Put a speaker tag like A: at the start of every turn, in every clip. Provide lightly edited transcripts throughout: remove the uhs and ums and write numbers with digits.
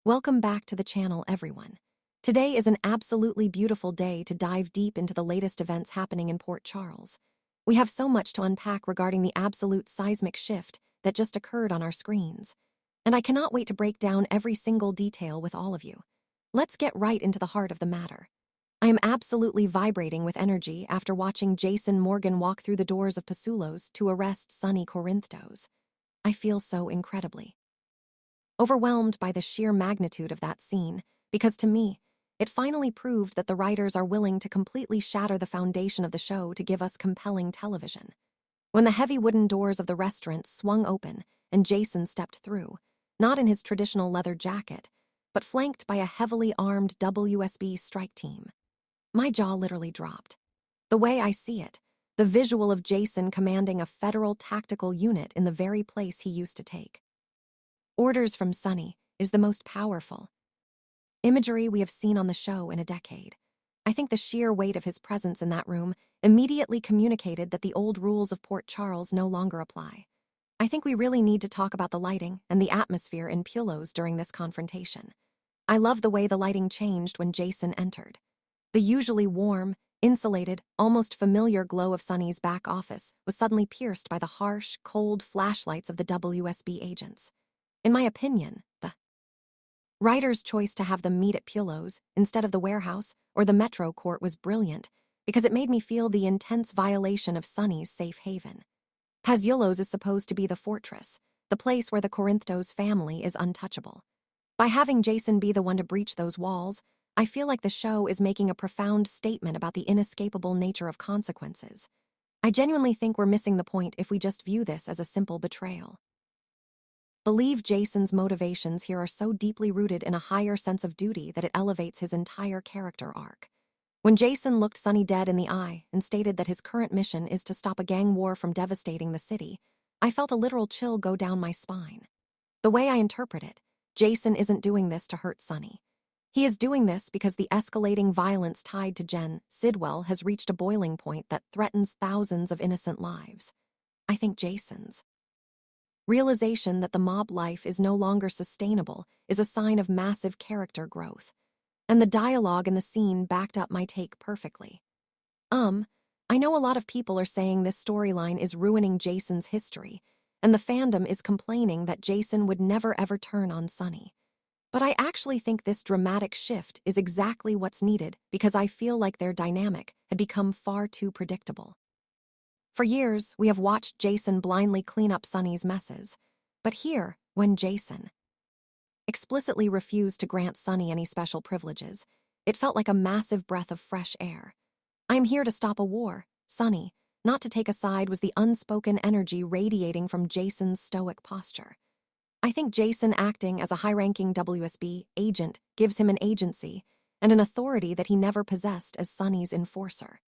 A: Welcome back to the channel, everyone. Today is an absolutely beautiful day to dive deep into the latest events happening in Port Charles. We have so much to unpack regarding the absolute seismic shift that just occurred on our screens, and I cannot wait to break down every single detail with all of you. Let's get right into the heart of the matter. I am absolutely vibrating with energy after watching Jason Morgan walk through the doors of Pasulos to arrest Sonny Corinthos. I feel so incredibly overwhelmed by the sheer magnitude of that scene, because to me, it finally proved that the writers are willing to completely shatter the foundation of the show to give us compelling television. When the heavy wooden doors of the restaurant swung open and Jason stepped through, not in his traditional leather jacket, but flanked by a heavily armed WSB strike team, my jaw literally dropped. The way I see it, the visual of Jason commanding a federal tactical unit in the very place he used to take orders from Sonny is the most powerful imagery we have seen on the show in a decade. I think the sheer weight of his presence in that room immediately communicated that the old rules of Port Charles no longer apply. I think we really need to talk about the lighting and the atmosphere in Pulos during this confrontation. I love the way the lighting changed when Jason entered. The usually warm, insulated, almost familiar glow of Sonny's back office was suddenly pierced by the harsh, cold flashlights of the WSB agents. In my opinion, the writer's choice to have them meet at Pulos instead of the warehouse or the Metro Court was brilliant because it made me feel the intense violation of Sonny's safe haven. Pazuelos is supposed to be the fortress, the place where the Corinthos family is untouchable. By having Jason be the one to breach those walls, I feel like the show is making a profound statement about the inescapable nature of consequences. I genuinely think we're missing the point if we just view this as a simple betrayal. Believe Jason's motivations here are so deeply rooted in a higher sense of duty that it elevates his entire character arc. When Jason looked Sonny dead in the eye and stated that his current mission is to stop a gang war from devastating the city, I felt a literal chill go down my spine. The way I interpret it, Jason isn't doing this to hurt Sonny. He is doing this because the escalating violence tied to Jen Sidwell has reached a boiling point that threatens thousands of innocent lives. I think Jason's realization that the mob life is no longer sustainable is a sign of massive character growth, and the dialogue in the scene backed up my take perfectly. I know a lot of people are saying this storyline is ruining Jason's history, and the fandom is complaining that Jason would never ever turn on Sonny. But I actually think this dramatic shift is exactly what's needed because I feel like their dynamic had become far too predictable. For years, we have watched Jason blindly clean up Sonny's messes. But here, when Jason explicitly refused to grant Sonny any special privileges, it felt like a massive breath of fresh air. I am here to stop a war, Sonny, not to take a side was the unspoken energy radiating from Jason's stoic posture. I think Jason acting as a high-ranking WSB agent gives him an agency and an authority that he never possessed as Sonny's enforcer.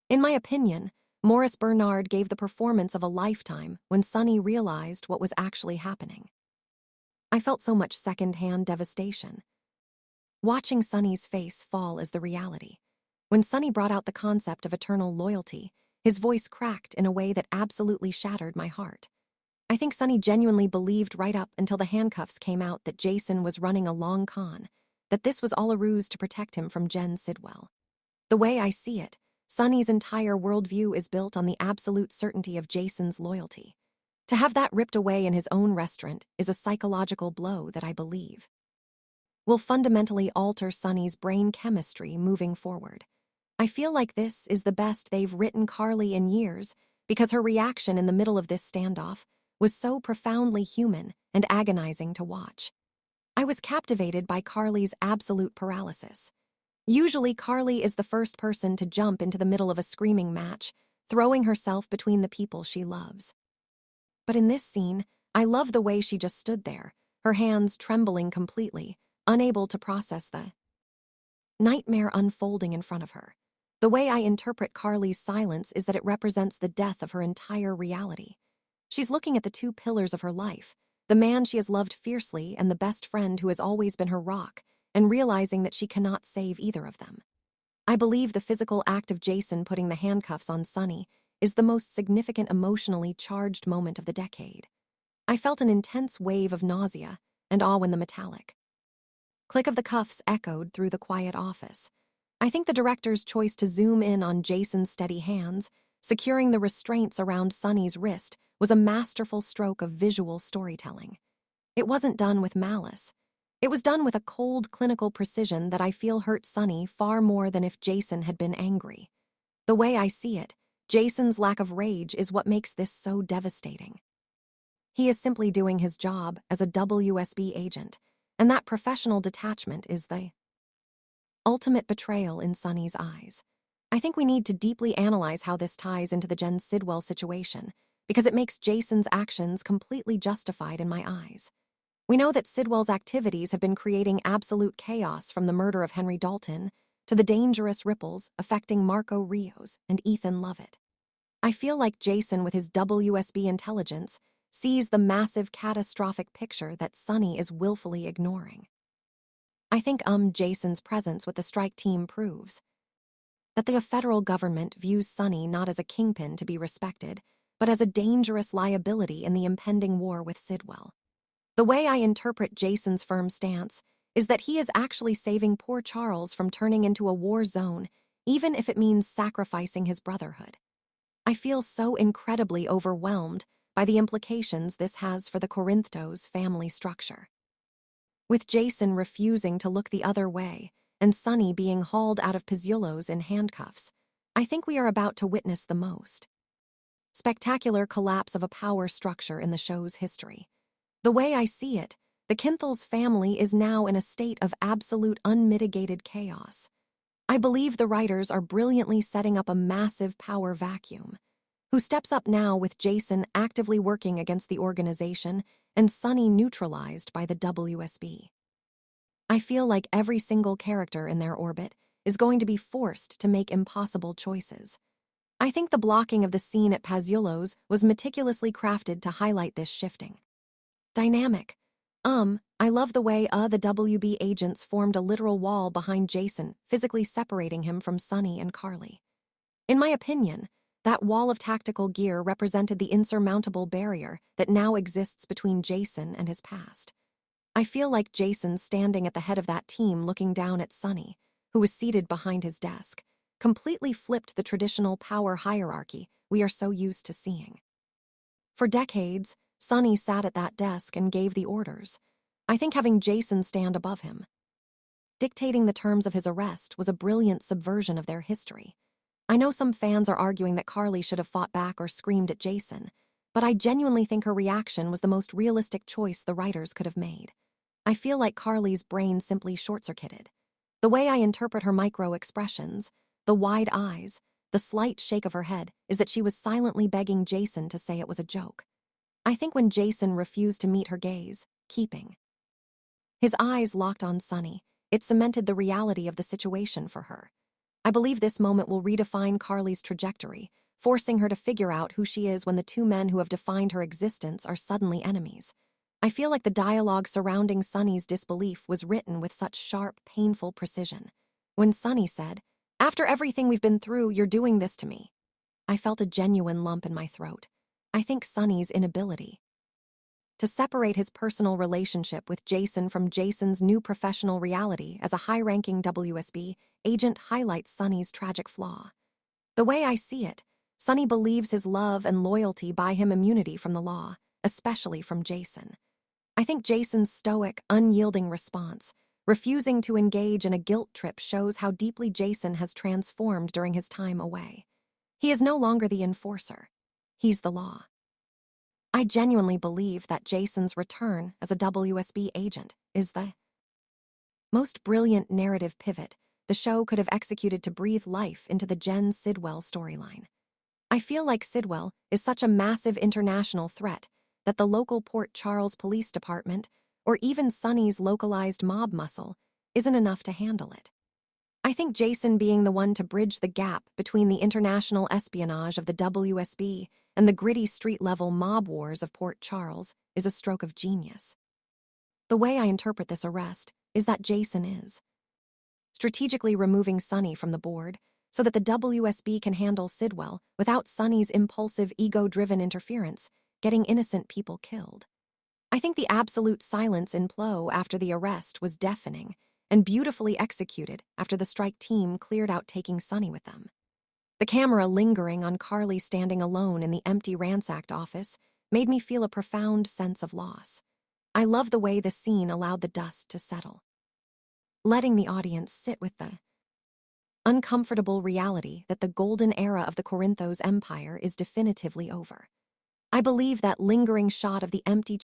A: In my opinion, Morris Bernard gave the performance of a lifetime when Sonny realized what was actually happening. I felt so much second-hand devastation, watching Sonny's face fall as the reality. When Sonny brought out the concept of eternal loyalty, his voice cracked in a way that absolutely shattered my heart. I think Sonny genuinely believed right up until the handcuffs came out that Jason was running a long con, that this was all a ruse to protect him from Jen Sidwell. The way I see it, Sonny's entire worldview is built on the absolute certainty of Jason's loyalty. To have that ripped away in his own restaurant is a psychological blow that I believe will fundamentally alter Sonny's brain chemistry moving forward. I feel like this is the best they've written Carly in years because her reaction in the middle of this standoff was so profoundly human and agonizing to watch. I was captivated by Carly's absolute paralysis. Usually, Carly is the first person to jump into the middle of a screaming match, throwing herself between the people she loves. But in this scene, I love the way she just stood there, her hands trembling completely, unable to process the nightmare unfolding in front of her. The way I interpret Carly's silence is that it represents the death of her entire reality. She's looking at the two pillars of her life, the man she has loved fiercely and the best friend who has always been her rock, and realizing that she cannot save either of them. I believe the physical act of Jason putting the handcuffs on Sonny is the most significant emotionally charged moment of the decade. I felt an intense wave of nausea and awe when the metallic Click of the cuffs echoed through the quiet office. I think the director's choice to zoom in on Jason's steady hands, securing the restraints around Sonny's wrist, was a masterful stroke of visual storytelling. It wasn't done with malice. It was done with a cold, clinical precision that I feel hurt Sonny far more than if Jason had been angry. The way I see it, Jason's lack of rage is what makes this so devastating. He is simply doing his job as a WSB agent, and that professional detachment is the ultimate betrayal in Sonny's eyes. I think we need to deeply analyze how this ties into the Jen Sidwell situation, because it makes Jason's actions completely justified in my eyes. We know that Sidwell's activities have been creating absolute chaos, from the murder of Henry Dalton to the dangerous ripples affecting Marco Rios and Ethan Lovett. I feel like Jason, with his WSB intelligence, sees the massive catastrophic picture that Sonny is willfully ignoring. I think Jason's presence with the strike team proves that the federal government views Sonny not as a kingpin to be respected, but as a dangerous liability in the impending war with Sidwell. The way I interpret Jason's firm stance is that he is actually saving poor Charles from turning into a war zone, even if it means sacrificing his brotherhood. I feel so incredibly overwhelmed by the implications this has for the Corinthos family structure. With Jason refusing to look the other way and Sonny being hauled out of Pizzullo's in handcuffs, I think we are about to witness the most spectacular collapse of a power structure in the show's history. The way I see it, the Kinthels family is now in a state of absolute unmitigated chaos. I believe the writers are brilliantly setting up a massive power vacuum. Who steps up now with Jason actively working against the organization and Sonny neutralized by the WSB? I feel like every single character in their orbit is going to be forced to make impossible choices. I think the blocking of the scene at Pizzullo's was meticulously crafted to highlight this shifting dynamic. I love the way the WB agents formed a literal wall behind Jason, physically separating him from Sonny and Carly. In my opinion, that wall of tactical gear represented the insurmountable barrier that now exists between Jason and his past. I feel like Jason, standing at the head of that team looking down at Sonny, who was seated behind his desk, completely flipped the traditional power hierarchy we are so used to seeing. For decades, Sonny sat at that desk and gave the orders. I think having Jason stand above him, dictating the terms of his arrest, was a brilliant subversion of their history. I know some fans are arguing that Carly should have fought back or screamed at Jason, but I genuinely think her reaction was the most realistic choice the writers could have made. I feel like Carly's brain simply short-circuited. The way I interpret her micro-expressions, the wide eyes, the slight shake of her head, is that she was silently begging Jason to say it was a joke. I think when Jason refused to meet her gaze, keeping his eyes locked on Sonny, it cemented the reality of the situation for her. I believe this moment will redefine Carly's trajectory, forcing her to figure out who she is when the two men who have defined her existence are suddenly enemies. I feel like the dialogue surrounding Sonny's disbelief was written with such sharp, painful precision. When Sonny said, "After everything we've been through, you're doing this to me," I felt a genuine lump in my throat. I think Sonny's inability to separate his personal relationship with Jason from Jason's new professional reality as a high-ranking WSB agent highlights Sonny's tragic flaw. The way I see it, Sonny believes his love and loyalty buy him immunity from the law, especially from Jason. I think Jason's stoic, unyielding response, refusing to engage in a guilt trip, shows how deeply Jason has transformed during his time away. He is no longer the enforcer. He's the law. I genuinely believe that Jason's return as a WSB agent is the most brilliant narrative pivot the show could have executed to breathe life into the Jen Sidwell storyline. I feel like Sidwell is such a massive international threat that the local Port Charles Police Department, or even Sonny's localized mob muscle, isn't enough to handle it. I think Jason being the one to bridge the gap between the international espionage of the WSB and the gritty street-level mob wars of Port Charles is a stroke of genius. The way I interpret this arrest is that Jason is strategically removing Sonny from the board so that the WSB can handle Sidwell without Sonny's impulsive, ego-driven interference, getting innocent people killed. I think the absolute silence in Plo after the arrest was deafening and beautifully executed after the strike team cleared out taking Sonny with them. The camera lingering on Carly standing alone in the empty ransacked office made me feel a profound sense of loss. I love the way the scene allowed the dust to settle, letting the audience sit with the uncomfortable reality that the golden era of the Corinthos Empire is definitively over. I believe that lingering shot of the empty